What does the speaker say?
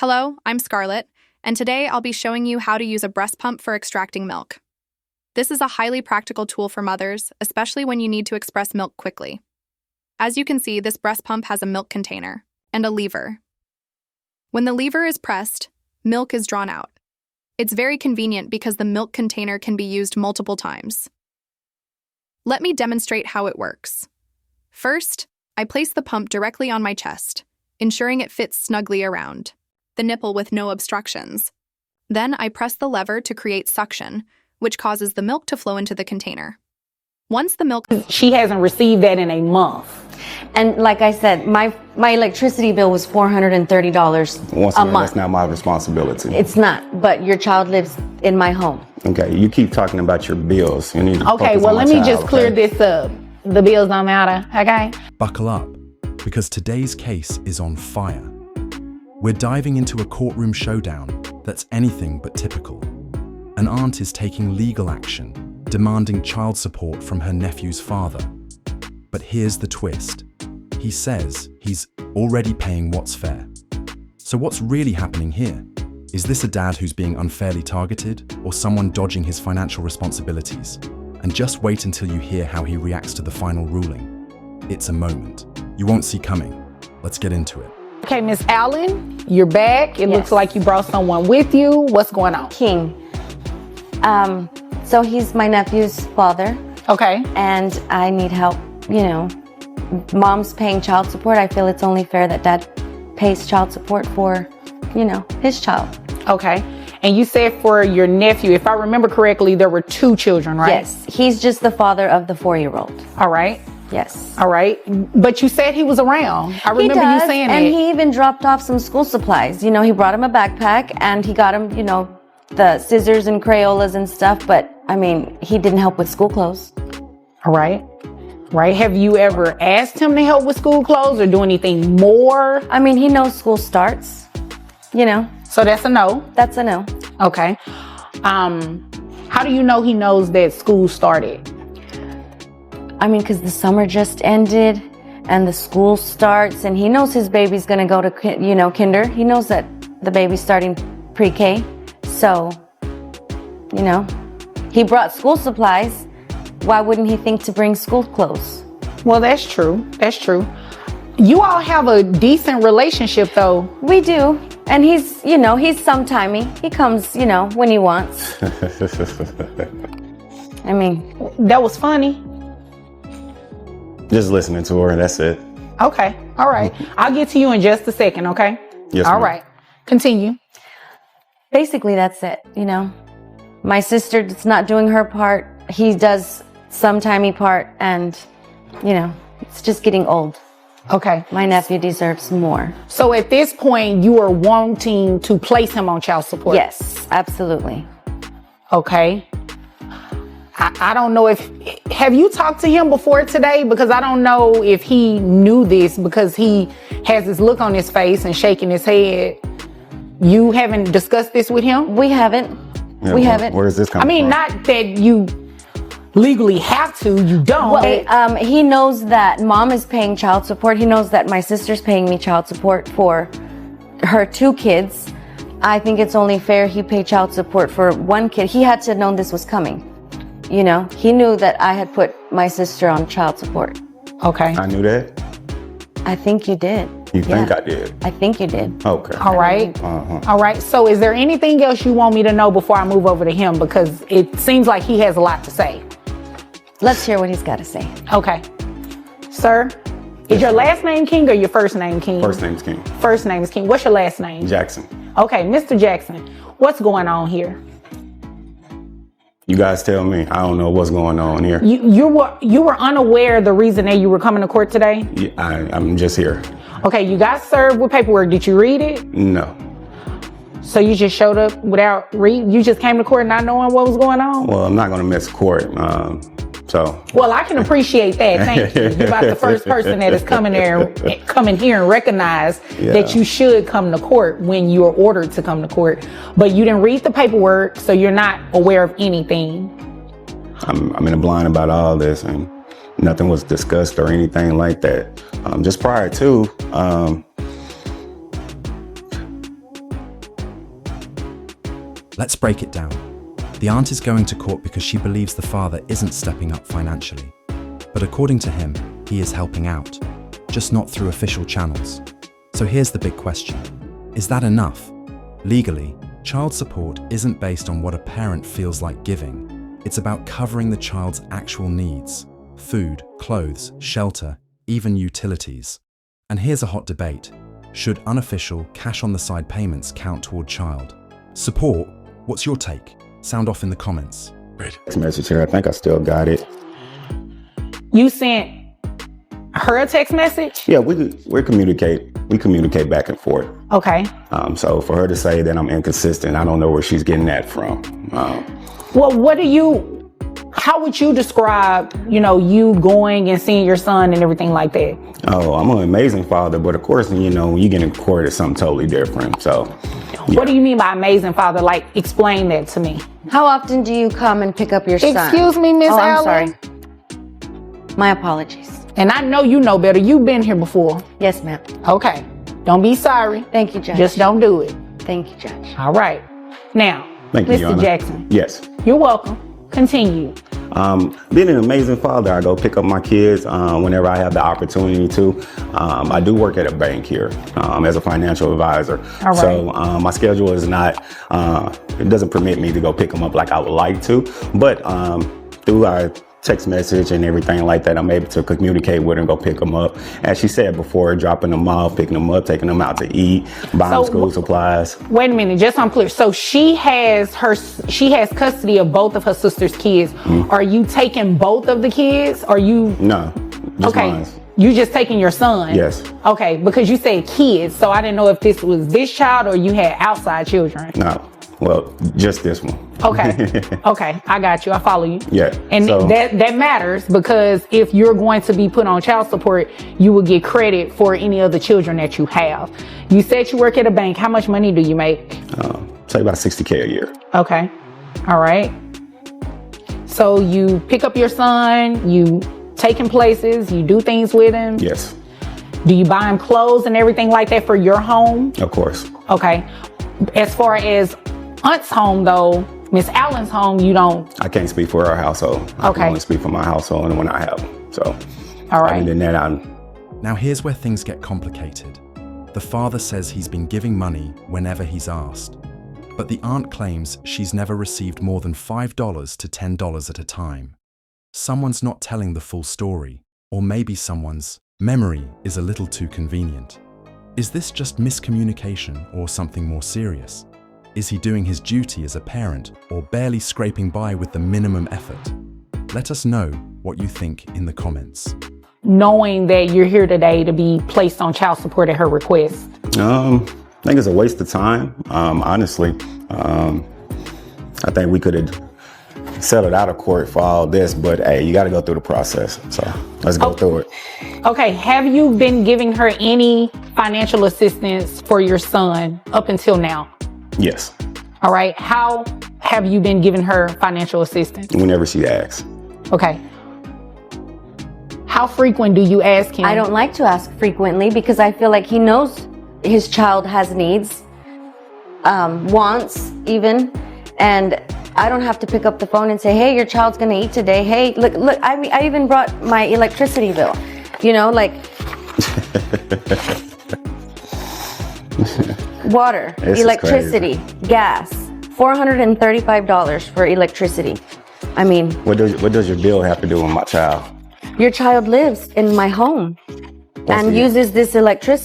Hello, I'm Scarlett, and today I'll be showing you how to use a breast pump for extracting milk. This is a highly practical tool for mothers, especially when you need to express milk quickly. As you can see, this breast pump has a milk container and a lever. When the lever is pressed, milk is drawn out. It's very convenient because the milk container can be used multiple times. Let me demonstrate how it works. First, I place the pump directly on my chest, ensuring it fits snugly around the nipple with no obstructions. Then I press the lever to create suction, which causes the milk to flow into the container. Once the milk... She hasn't received that in a month. And like I said, my electricity bill was $430 Once a again, month. that's not my responsibility. It's not, but your child lives in my home. Okay, you keep talking about your bills. You need to Okay, focus well, on my let me child, just clear okay? this up. The bills don't matter, okay? Buckle up, because today's case is on fire. We're diving into a courtroom showdown that's anything but typical. An aunt is taking legal action, demanding child support from her nephew's father. But here's the twist. He says he's already paying what's fair. So what's really happening here? Is this a dad who's being unfairly targeted, or someone dodging his financial responsibilities? And just wait until you hear how he reacts to the final ruling. It's a moment you won't see coming. Let's get into it. Okay, Miss Allen, you're back. It Yes. looks like you brought someone with you. What's going on? King. So he's my nephew's father, Okay. and I need help. You know, mom's paying child support. I feel it's only fair that dad pays child support for, you know, his child. Okay. And you said for your nephew, if I remember correctly, there were 2 children, right? Yes, he's just the father of the 4-year-old. All right. Yes. All right. But you said he was around. I remember you saying and that. he even dropped off some school supplies. You know, he brought him a backpack and he got him, you know, the scissors and Crayolas and stuff. But I mean, he didn't help with school clothes. All right. Right. Have you ever asked him to help with school clothes or do anything more? I mean, he knows school starts, you know, So that's a no. that's a no. Okay. How do you know he knows that school started? I mean, because the summer just ended and the school starts and he knows his baby's going to go to, you know, kinder. He knows that the baby's starting pre-K. So, you know, he brought school supplies. Why wouldn't he think to bring school clothes? Well, that's true. That's true. You all have a decent relationship, though. We do. And he's, you know, he's sometimey. He comes, you know, when he wants. I mean, That was funny. Just listening to her, and that's it. Okay. All right. I'll get to you in just a second, okay? Yes, All ma'am. right. Continue. basically that's it, you know. My sister's not doing her part. He does some timey part, and, you know, it's just getting old. Okay. My nephew deserves more. So at this point, you are wanting to place him on child support? Yes, absolutely. Okay. I don't know if, have you talked to him before today? Because I don't know if he knew this, because he has this look on his face and shaking his head. You haven't discussed this with him? We haven't. Yeah, we haven't. Where is this coming from? Not that you legally have to, you don't. Well, he knows that mom is paying child support. He knows that my sister's paying me child support for her 2 kids. I think it's only fair he pay child support for 1 kid. He had to have known this was coming. You know, he knew that I had put my sister on child support. Okay. I knew that. I think you did. You think I did? I think you did. Okay. All right. All right. So is there anything else you want me to know before I move over to him? Because it seems like he has a lot to say. Let's hear what he's got to say. Okay. Sir, is your last name King or your first name King? First name's King. First name is King. What's your last name? Jackson. Okay, Mr. Jackson, what's going on here? You guys tell me. I don't know what's going on here. You were unaware of the reason that you were coming to court today? Yeah, I'm just here. Okay, you got served with paperwork. Did you read it? No. So you just showed up without reading? You just came to court not knowing what was going on? Well, I'm not going to miss court. Well, I can appreciate that. Thank you. You're about the first person that is coming here and recognize that you should come to court when you are ordered to come to court. But you didn't read the paperwork, so you're not aware of anything. I'm in a blind about all this, and nothing was discussed or anything like that. Just prior to, Let's break it down. The aunt is going to court because she believes the father isn't stepping up financially. But according to him, he is helping out, just not through official channels. So here's the big question. Is that enough? Legally, child support isn't based on what a parent feels like giving. It's about covering the child's actual needs: food, clothes, shelter, even utilities. And here's a hot debate. Should unofficial, cash-on-the-side payments count toward child support? What's your take? Sound off in the comments. Text message here. I think I still got it. You sent her a text message? Yeah, we communicate back and forth. Okay. So for her to say that I'm inconsistent, I don't know where she's getting that from. Well, how would you describe, you going and seeing your son and everything like that? Oh, I'm an amazing father, but of course, when you get in court, it's something totally different. So, yeah. What do you mean by amazing father? Like, explain that to me. How often do you come and pick up your son? Excuse me, Miss I'm Allen. sorry. My apologies. And I know you know better. You've been here before. Yes, ma'am. Okay. Don't be sorry. Thank you, Judge. Just don't do it. Thank you, Judge. All right. Now, Thank you, Mr. Your Honor. Jackson. Yes. You're welcome. Continue. Being an amazing father, I go pick up my kids whenever I have the opportunity to. I do work at a bank here as a financial advisor. All right. So my schedule is not, it doesn't permit me to go pick them up like I would like to. But through our text message and everything like that, I'm able to communicate with her and go pick them up. As she said before, dropping them off, picking them up, taking them out to eat, buying school supplies. Wait a minute, just so I'm clear. So she has custody of both of her sister's kids. Mm-hmm. Are you taking both of the kids? No, just okay. mine. You just taking your son? Yes. Okay, because you said kids, so I didn't know if this was this child or you had outside children. No. Well, just this one. Okay. Okay. I got you. I follow you. Yeah. And that matters because if you're going to be put on child support, you will get credit for any of the children that you have. You said you work at a bank. How much money do you make? Say about $60K a year. Okay. All right. So you pick up your son, you take him places, you do things with him. Yes. Do you buy him clothes and everything like that for your home? Of course. Okay. As far as Aunt's home, though, Miss Allen's home, you don't. I can't speak for our household. I can only speak for my household and when I have them. So, all right. Other than that, Now here's where things get complicated. The father says he's been giving money whenever he's asked, but the aunt claims she's never received more than $5 to $10 at a time. Someone's not telling the full story, or maybe someone's memory is a little too convenient. Is this just miscommunication or something more serious? Is he doing his duty as a parent or barely scraping by with the minimum effort? Let us know what you think in the comments. Knowing that you're here today to be placed on child support at her request? I think it's a waste of time, honestly. I think we could have settled out of court for all this, but hey, you got to go through the process. So let's go through it. Okay, have you been giving her any financial assistance for your son up until now? Yes. All right, how have you been giving her financial assistance? Whenever she asks. Okay. How frequent do you ask him? I don't like to ask frequently because I feel like he knows his child has needs, wants even, and I don't have to pick up the phone and say, hey, your child's gonna eat today. Hey, look, I even brought my electricity bill, water, electricity, gas, $435 for electricity. I mean, what does your bill have to do with my child? Your child lives in my home and uses this electricity.